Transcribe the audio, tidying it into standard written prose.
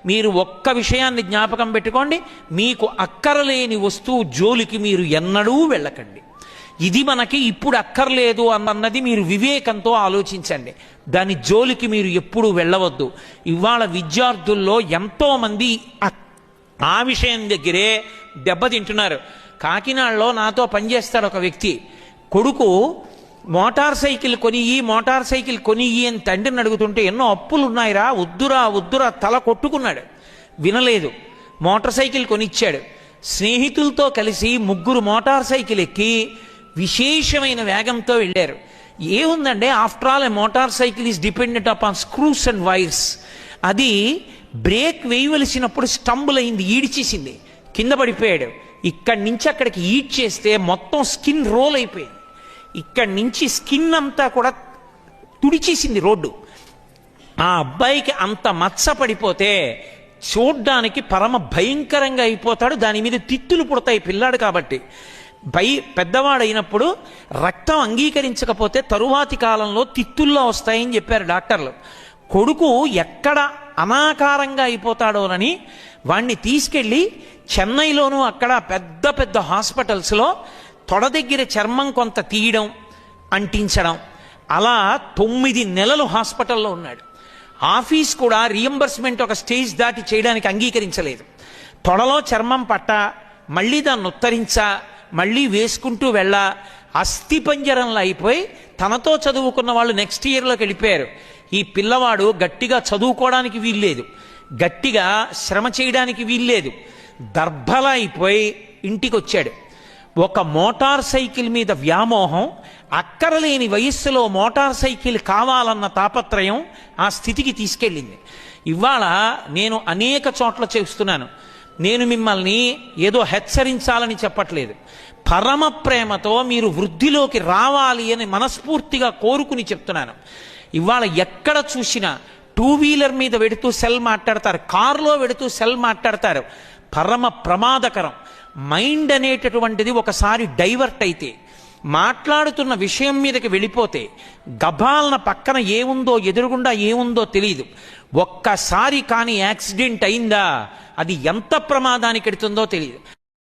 మీరు ఒక్క విషయాన్ని జ్ఞాపకం పెట్టుకోండి, మీకు అక్కరలేని వస్తువు జోలికి మీరు ఎన్నడూ వెళ్ళకండి. ఇది మనకి ఇప్పుడు అక్కర్లేదు అన్నది మీరు వివేకంతో ఆలోచించండి. దాని జోలికి మీరు ఎప్పుడూ వెళ్ళవద్దు. ఇవాళ విద్యార్థుల్లో ఎంతోమంది ఆ విషయం దగ్గరే దెబ్బతింటున్నారు. కాకినాడలో నాతో పనిచేస్తాడు ఒక వ్యక్తి. కొడుకు మోటార్ సైకిల్ కొనియ్యి అని తండ్రిని అడుగుతుంటే, ఎన్నో అప్పులు ఉన్నాయిరా, వద్దురా తల కొట్టుకున్నాడు. వినలేదు. మోటార్ సైకిల్ కొనిచ్చాడు. స్నేహితులతో కలిసి 3 మోటార్ సైకిల్ ఎక్కి విశేషమైన వేగంతో వెళ్ళారు. ఏముందంటే, after all A motor cycle is dependent upon screws and wires. అది బ్రేక్ వేయవలసినప్పుడు స్టంబుల్ అయింది, ఈడ్చేసింది, కింద పడిపోయాడు. ఇక్కడి నుంచి అక్కడికి ఈడ్ చేస్తే మొత్తం స్కిన్ రోల్ అయిపోయింది. ఇక్కడి నుంచి స్కిన్ అంతా కూడా తుడిచేసింది రోడ్డు. ఆ అబ్బాయికి అంత మచ్చ పడిపోతే చూడ్డానికి పరమ భయంకరంగా అయిపోతాడు. దాని మీద తిత్తులు పుడతాయి పిల్లాడు కాబట్టి. పెద్దవాడైనప్పుడు రక్తం అంగీకరించకపోతే తరువాతి కాలంలో తిత్తుల్లో వస్తాయని చెప్పారు డాక్టర్లు. కొడుకు ఎక్కడ అనాకారంగా అయిపోతాడోనని వాణ్ణి తీసుకెళ్ళి చెన్నైలోనూ అక్కడ పెద్ద పెద్ద హాస్పిటల్స్లో తొడ దగ్గర చర్మం కొంత తీయడం, అంటించడం, అలా 9 నెలలు హాస్పిటల్లో ఉన్నాడు. ఆఫీస్ కూడా రియంబర్స్మెంట్ ఒక స్టేజ్ దాటి చేయడానికి అంగీకరించలేదు. తొడలో చర్మం పట్ట, మళ్ళీ దాన్ని ఉత్తరించా, మళ్ళీ వేసుకుంటూ వెళ్ళా, అస్థిపంజరంలో అయిపోయి తనతో చదువుకున్న వాళ్ళు నెక్స్ట్ ఇయర్లోకి వెళ్ళిపోయారు. ఈ పిల్లవాడు గట్టిగా చదువుకోవడానికి వీల్లేదు, గట్టిగా శ్రమ చేయడానికి వీల్లేదు, దర్భలా అయిపోయి ఇంటికి వచ్చాడు. ఒక మోటార్ సైకిల్ మీద వ్యామోహం, అక్కరలేని వయస్సులో మోటార్ సైకిల్ కావాలన్న తాపత్రయం ఆ స్థితికి తీసుకెళ్ళింది. ఇవాళ నేను అనేక చోట్ల చేస్తున్నాను. నేను మిమ్మల్ని ఏదో హెచ్చరించాలని చెప్పట్లేదు. పరమ ప్రేమతో మీరు వృద్ధిలోకి రావాలి అని మనస్ఫూర్తిగా కోరుకుని చెప్తున్నాను. ఇవాళ ఎక్కడ చూసినా 2 వీలర్ మీద వెడుతూ సెల్ మాట్లాడతారు, కారులో వెడుతూ సెల్ మాట్లాడతారు. పరమ ప్రమాదకరం. మైండ్ అనేటటువంటిది ఒకసారి డైవర్ట్ అయితే, మాట్లాడుతున్న విషయం మీదకి వెళ్ళిపోతే, గభాలన పక్కన ఏముందో ఎదురుగుండా ఏముందో తెలియదు. ఒక్కసారి కానీ యాక్సిడెంట్ అయిందా అది ఎంత ప్రమాదానికి ఎడుతుందో తెలియదు.